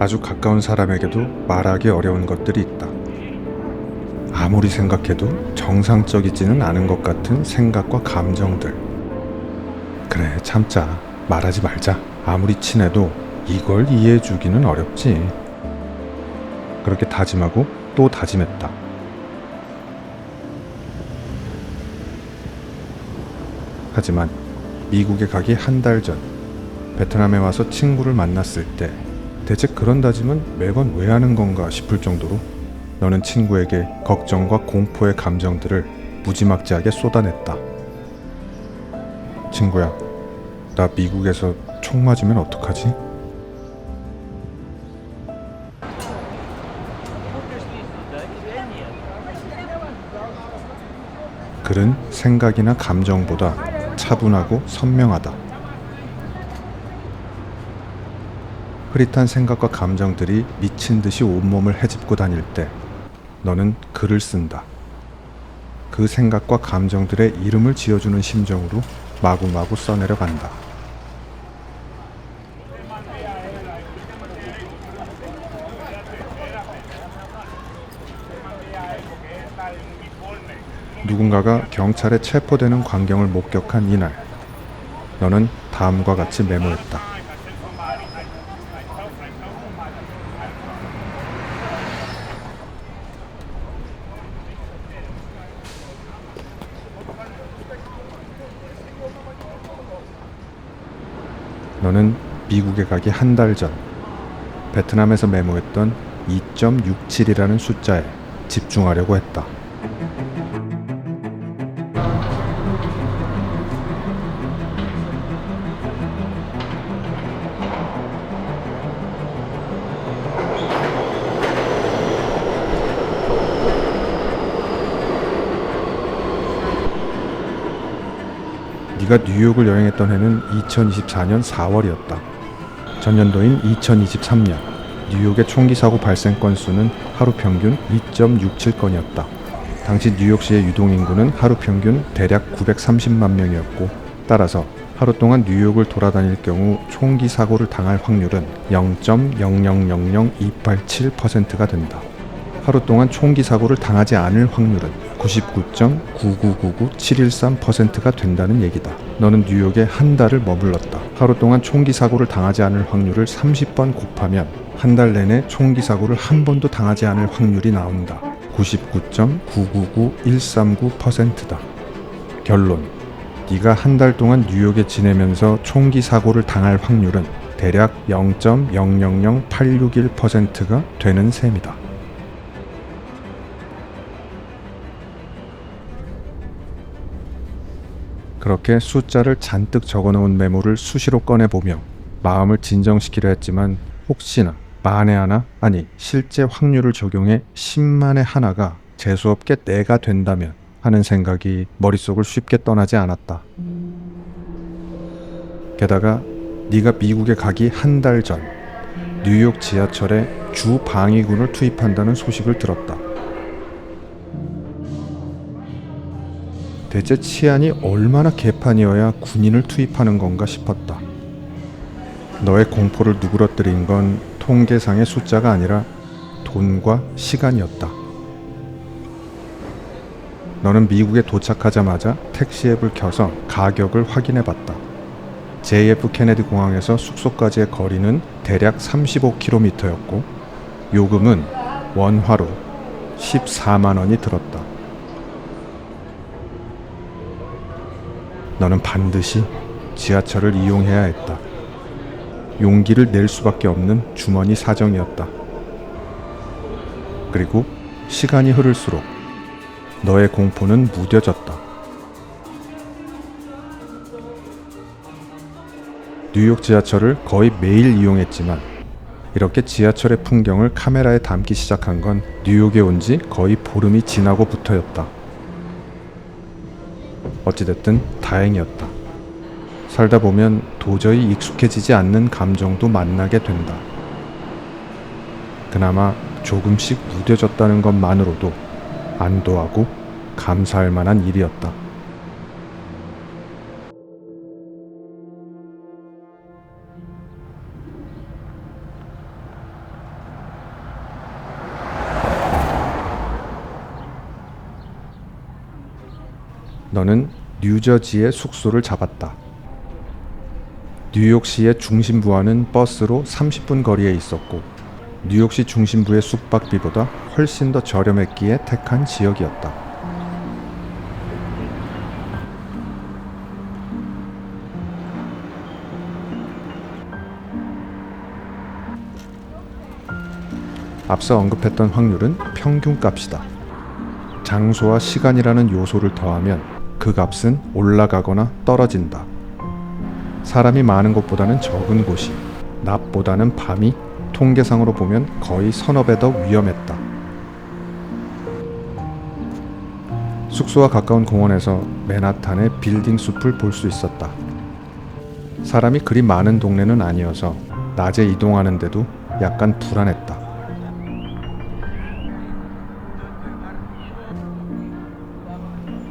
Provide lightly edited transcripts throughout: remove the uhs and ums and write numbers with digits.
아주 가까운 사람에게도 말하기 어려운 것들이 있다. 아무리 생각해도 정상적이지는 않은 것 같은 생각과 감정들. 그래, 참자. 말하지 말자. 아무리 친해도 이걸 이해해주기는 어렵지. 그렇게 다짐하고 또 다짐했다. 하지만 미국에 가기 한 달 전, 베트남에 와서 친구를 만났을 때 대체 그런 다짐은 매번 왜 하는 건가 싶을 정도로 너는 친구에게 걱정과 공포의 감정들을 무지막지하게 쏟아냈다. 친구야, 나 미국에서 총 맞으면 어떡하지? 글은 생각이나 감정보다 차분하고 선명하다. 흐릿한 생각과 감정들이 미친 듯이 온몸을 헤집고 다닐 때 너는 글을 쓴다. 그 생각과 감정들의 이름을 지어주는 심정으로 마구마구 써내려간다. 누군가가 경찰에 체포되는 광경을 목격한 이날, 너는 다음과 같이 메모했다. 너는 미국에 가기 한 달 전, 베트남에서 메모했던 2.67이라는 숫자에 집중하려고 했다. 네가 뉴욕을 여행했던 해는 2024년 4월이었다. 전년도인 2023년 뉴욕의 총기 사고 발생 건수는 하루 평균 2.67건이었다. 당시 뉴욕시의 유동인구는 하루 평균 대략 930만 명이었고, 따라서 하루 동안 뉴욕을 돌아다닐 경우 총기 사고를 당할 확률은 0.0000287%가 된다. 하루 동안 총기 사고를 당하지 않을 확률은 99.9999713%가 된다는 얘기다. 너는 뉴욕에 한 달을 머물렀다. 하루 동안 총기 사고를 당하지 않을 확률을 30번 곱하면 한 달 내내 총기 사고를 한 번도 당하지 않을 확률이 나온다. 99.999139%다. 결론. 네가 한 달 동안 뉴욕에 지내면서 총기 사고를 당할 확률은 대략 0.000861%가 되는 셈이다. 그렇게 숫자를 잔뜩 적어놓은 메모를 수시로 꺼내보며 마음을 진정시키려 했지만, 혹시나 만에 하나, 아니 실제 확률을 적용해 10만에 하나가 재수없게 내가 된다면 하는 생각이 머릿속을 쉽게 떠나지 않았다. 게다가 네가 미국에 가기 한 달 전 뉴욕 지하철에 주 방위군을 투입한다는 소식을 들었다. 대체 치안이 얼마나 개판이어야 군인을 투입하는 건가 싶었다. 너의 공포를 누그러뜨린 건 통계상의 숫자가 아니라 돈과 시간이었다. 너는 미국에 도착하자마자 택시 앱을 켜서 가격을 확인해봤다. JF 케네디 공항에서 숙소까지의 거리는 대략 35km였고 요금은 원화로 14만 원이 들었다. 너는 반드시 지하철을 이용해야 했다. 용기를 낼 수밖에 없는 주머니 사정이었다. 그리고 시간이 흐를수록 너의 공포는 무뎌졌다. 뉴욕 지하철을 거의 매일 이용했지만 이렇게 지하철의 풍경을 카메라에 담기 시작한 건 뉴욕에 온 지 거의 보름이 지나고부터였다. 어찌됐든 다행이었다. 살다 보면 도저히 익숙해지지 않는 감정도 만나게 된다. 그나마 조금씩 무뎌졌다는 것만으로도 안도하고 감사할 만한 일이었다. 너는 뉴저지의 숙소를 잡았다. 뉴욕시의 중심부와는 버스로 30분 거리에 있었고 뉴욕시 중심부의 숙박비보다 훨씬 더 저렴했기에 택한 지역이었다. 앞서 언급했던 확률은 평균값이다. 장소와 시간이라는 요소를 더하면 그 값은 올라가거나 떨어진다. 사람이 많은 곳보다는 적은 곳이, 낮보다는 밤이 통계상으로 보면 거의 서너 배 더 위험했다. 숙소와 가까운 공원에서 맨하탄의 빌딩 숲을 볼 수 있었다. 사람이 그리 많은 동네는 아니어서 낮에 이동하는데도 약간 불안했다.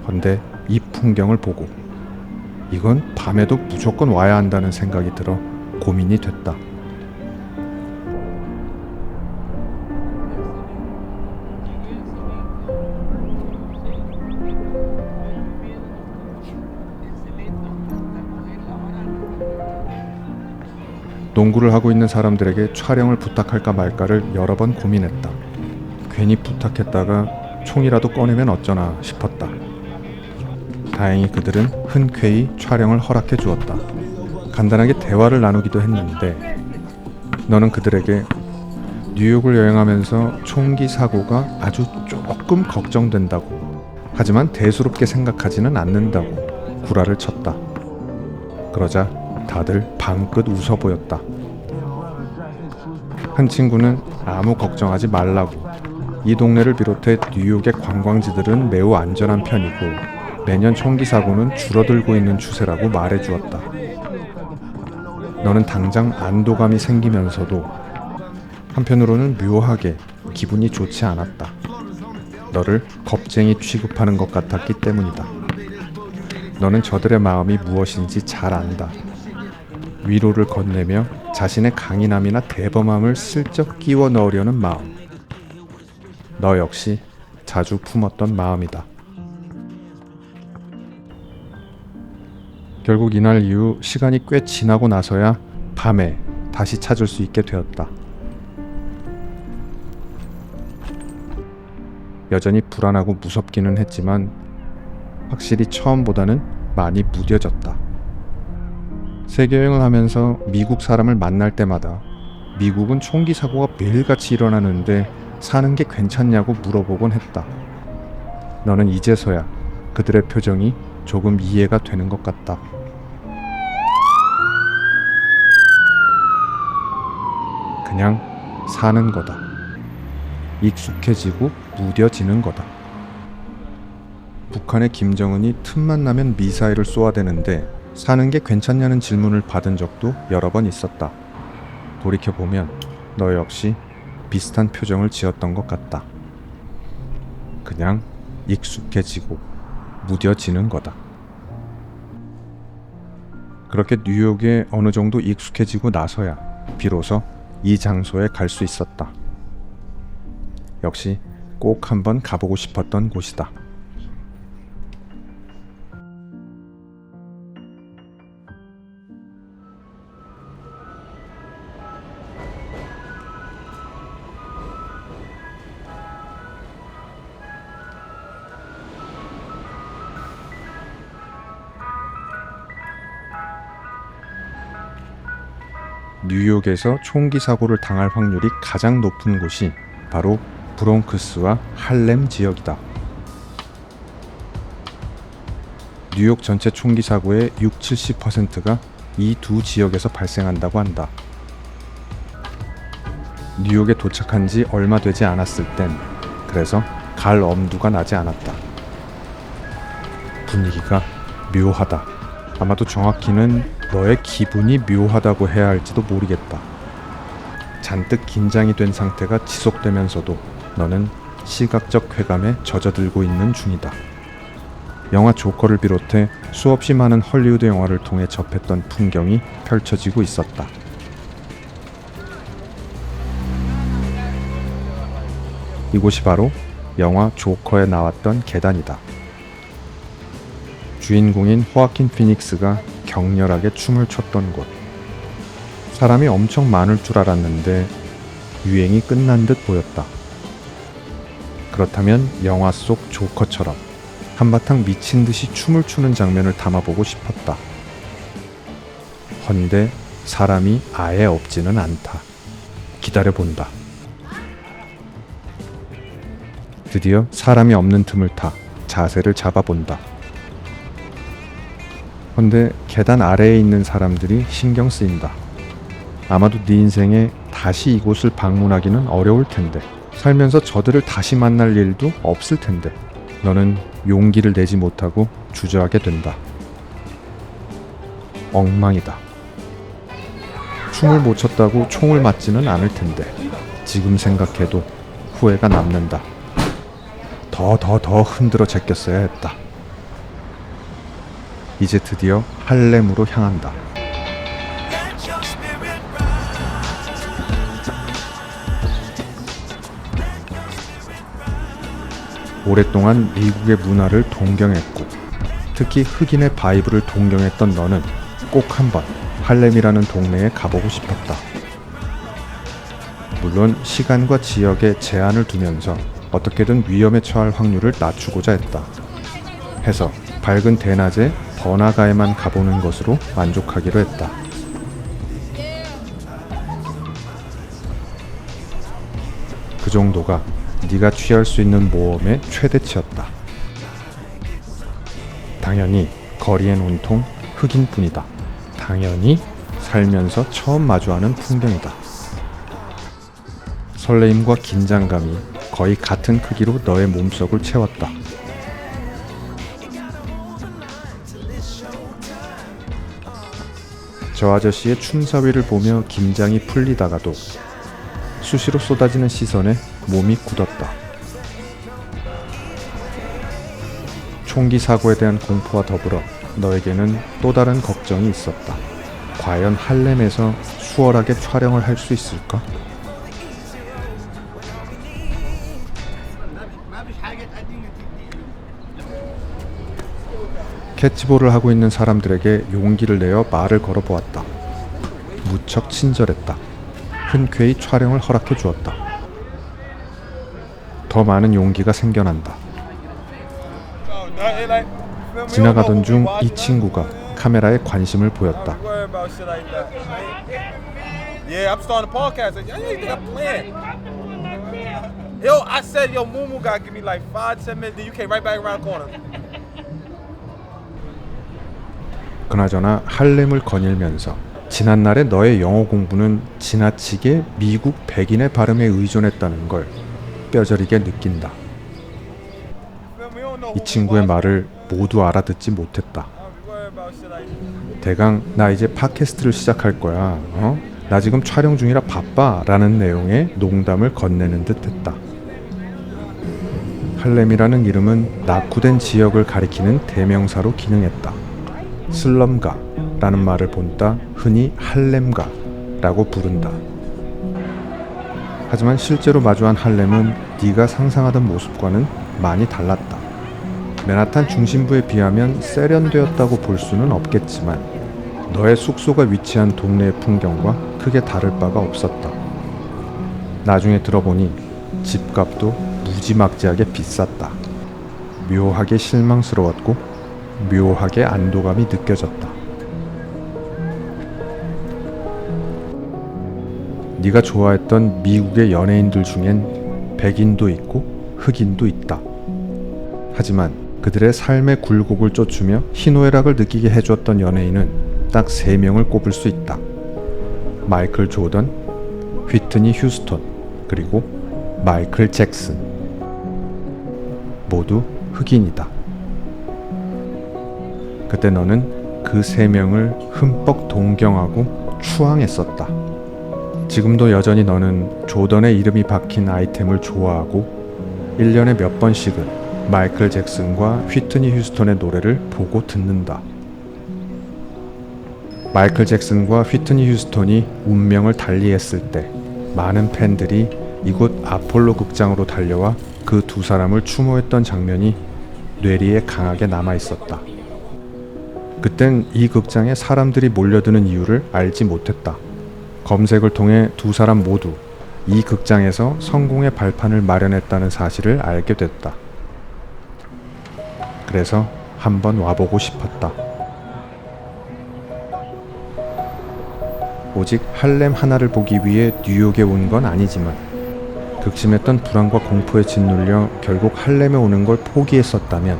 그런데 이 풍경을 보고 이건 밤에도 무조건 와야 한다는 생각이 들어 고민이 됐다. 농구를 하고 있는 사람들에게 촬영을 부탁할까 말까를 여러 번 고민했다. 괜히 부탁했다가 총이라도 꺼내면 어쩌나 싶었다. 다행히 그들은 흔쾌히 촬영을 허락해 주었다. 간단하게 대화를 나누기도 했는데 너는 그들에게 뉴욕을 여행하면서 총기 사고가 아주 조금 걱정된다고, 하지만 대수롭게 생각하지는 않는다고 구라를 쳤다. 그러자 다들 방긋 웃어 보였다. 한 친구는 아무 걱정하지 말라고, 이 동네를 비롯해 뉴욕의 관광지들은 매우 안전한 편이고 매년 총기 사고는 줄어들고 있는 추세라고 말해주었다. 너는 당장 안도감이 생기면서도 한편으로는 묘하게 기분이 좋지 않았다. 너를 겁쟁이 취급하는 것 같았기 때문이다. 너는 저들의 마음이 무엇인지 잘 안다. 위로를 건네며 자신의 강인함이나 대범함을 슬쩍 끼워 넣으려는 마음. 너 역시 자주 품었던 마음이다. 결국 이날 이후 시간이 꽤 지나고 나서야 밤에 다시 찾을 수 있게 되었다. 여전히 불안하고 무섭기는 했지만 확실히 처음보다는 많이 무뎌졌다. 세계여행을 하면서 미국 사람을 만날 때마다 미국은 총기 사고가 매일같이 일어나는데 사는 게 괜찮냐고 물어보곤 했다. 너는 이제서야 그들의 표정이 조금 이해가 되는 것 같다. 그냥 사는 거다. 익숙해지고 무뎌지는 거다. 북한의 김정은이 틈만 나면 미사일을 쏘아대는데 사는 게 괜찮냐는 질문을 받은 적도 여러 번 있었다. 돌이켜보면 너 역시 비슷한 표정을 지었던 것 같다. 그냥 익숙해지고 무뎌지는 거다. 그렇게 뉴욕에 어느 정도 익숙해지고 나서야 비로소 이 장소에 갈 수 있었다. 역시 꼭 한번 가보고 싶었던 곳이다. 뉴욕에서 총기 사고를 당할 확률이 가장 높은 곳이 바로 브롱크스와 할렘 지역이다. 뉴욕 전체 총기 사고의 60-70%가 이 두 지역에서 발생한다고 한다. 뉴욕에 도착한 지 얼마 되지 않았을 땐 그래서 갈 엄두가 나지 않았다. 분위기가 묘하다. 아마도 정확히는 너의 기분이 묘하다고 해야 할지도 모르겠다. 잔뜩 긴장이 된 상태가 지속되면서도 너는 시각적 쾌감에 젖어들고 있는 중이다. 영화 조커를 비롯해 수없이 많은 헐리우드 영화를 통해 접했던 풍경이 펼쳐지고 있었다. 이곳이 바로 영화 조커에 나왔던 계단이다. 주인공인 호아킨 피닉스가 격렬하게 춤을 췄던 곳. 사람이 엄청 많을 줄 알았는데 유행이 끝난 듯 보였다. 그렇다면 영화 속 조커처럼 한바탕 미친 듯이 춤을 추는 장면을 담아보고 싶었다. 헌데 사람이 아예 없지는 않다. 기다려본다. 드디어 사람이 없는 틈을 타 자세를 잡아본다. 헌데 계단 아래에 있는 사람들이 신경 쓰인다. 아마도 네 인생에 다시 이곳을 방문하기는 어려울 텐데, 살면서 저들을 다시 만날 일도 없을 텐데, 너는 용기를 내지 못하고 주저하게 된다. 엉망이다. 춤을 못 췄다고 총을 맞지는 않을 텐데, 지금 생각해도 후회가 남는다. 더 흔들어 제꼈어야 했다. 이제 드디어 할렘으로 향한다. 오랫동안 미국의 문화를 동경했고 특히 흑인의 바이브를 동경했던 너는 꼭 한번 할렘이라는 동네에 가보고 싶었다. 물론 시간과 지역에 제한을 두면서 어떻게든 위험에 처할 확률을 낮추고자 했다. 해서 밝은 대낮에 번화가에만 가보는 것으로 만족하기로 했다. 그 정도가 네가 취할 수 있는 모험의 최대치였다. 당연히 거리엔 온통 흑인뿐이다. 당연히 살면서 처음 마주하는 풍경이다. 설레임과 긴장감이 거의 같은 크기로 너의 몸속을 채웠다. 저 아저씨의 춤사위를 보며 긴장이 풀리다가도 수시로 쏟아지는 시선에 몸이 굳었다. 총기 사고에 대한 공포와 더불어 너에게는 또 다른 걱정이 있었다. 과연 할렘에서 수월하게 촬영을 할 수 있을까? 캐치볼을 하고 있는 사람들에게 용기를 내어 말을 걸어보았다. 무척 친절했다. 흔쾌히 촬영을 허락해 주었다. 더 많은 용기가 생겨난다. 지나가던 중 이 친구가 카메라에 관심을 보였다. 그나저나 할렘을 거닐면서 지난날의 너의 영어 공부는 지나치게 미국 백인의 발음에 의존했다는 걸 뼈저리게 느낀다. 이 친구의 말을 모두 알아듣지 못했다. 대강 나 이제 팟캐스트를 시작할 거야. 나 지금 촬영 중이라 바빠 라는 내용의 농담을 건네는 듯 했다. 할렘이라는 이름은 낙후된 지역을 가리키는 대명사로 기능했다. 슬럼가 라는 말을 본따 흔히 할렘가 라고 부른다. 하지만 실제로 마주한 할렘은 네가 상상하던 모습과는 많이 달랐다. 맨하탄 중심부에 비하면 세련되었다고 볼 수는 없겠지만 너의 숙소가 위치한 동네의 풍경과 크게 다를 바가 없었다. 나중에 들어보니 집값도 무지막지하게 비쌌다. 묘하게 실망스러웠고 묘하게 안도감이 느껴졌다. 네가 좋아했던 미국의 연예인들 중엔 백인도 있고 흑인도 있다. 하지만 그들의 삶의 굴곡을 쫓으며 희노애락을 느끼게 해주었던 연예인은 딱 3명을 꼽을 수 있다. 마이클 조던, 휘트니 휴스턴, 그리고 마이클 잭슨. 모두 흑인이다. 그때 너는 그 3명을 흠뻑 동경하고 추앙했었다. 지금도 여전히 너는 조던의 이름이 박힌 아이템을 좋아하고 1년에 몇 번씩은 마이클 잭슨과 휘트니 휴스턴의 노래를 보고 듣는다. 마이클 잭슨과 휘트니 휴스턴이 운명을 달리했을 때 많은 팬들이 이곳 아폴로 극장으로 달려와 그 두 사람을 추모했던 장면이 뇌리에 강하게 남아있었다. 그땐 이 극장에 사람들이 몰려드는 이유를 알지 못했다. 검색을 통해 두 사람 모두 이 극장에서 성공의 발판을 마련했다는 사실을 알게 됐다. 그래서 한번 와보고 싶었다. 오직 할렘 하나를 보기 위해 뉴욕에 온 건 아니지만 극심했던 불안과 공포에 짓눌려 결국 할렘에 오는 걸 포기했었다면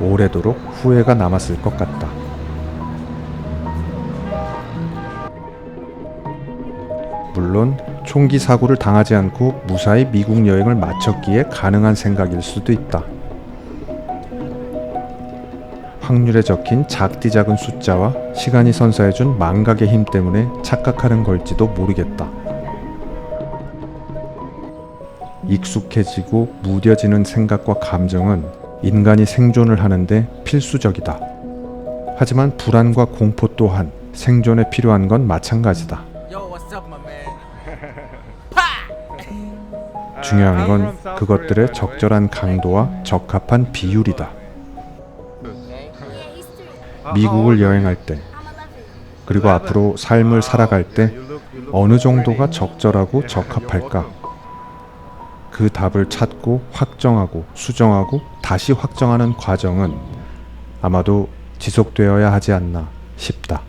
오래도록 후회가 남았을 것 같다. 물론 총기 사고를 당하지 않고 무사히 미국 여행을 마쳤기에 가능한 생각일 수도 있다. 확률에 적힌 작디 작은 숫자와 시간이 선사해준 망각의 힘 때문에 착각하는 걸지도 모르겠다. 익숙해지고 무뎌지는 생각과 감정은 인간이 생존을 하는데 필수적이다. 하지만 불안과 공포 또한 생존에 필요한 건 마찬가지다. 중요한 건 그것들의 적절한 강도와 적합한 비율이다. 미국을 여행할 때, 그리고 앞으로 삶을 살아갈 때 어느 정도가 적절하고 적합할까? 그 답을 찾고 확정하고 수정하고 다시 확정하는 과정은 아마도 지속되어야 하지 않나 싶다.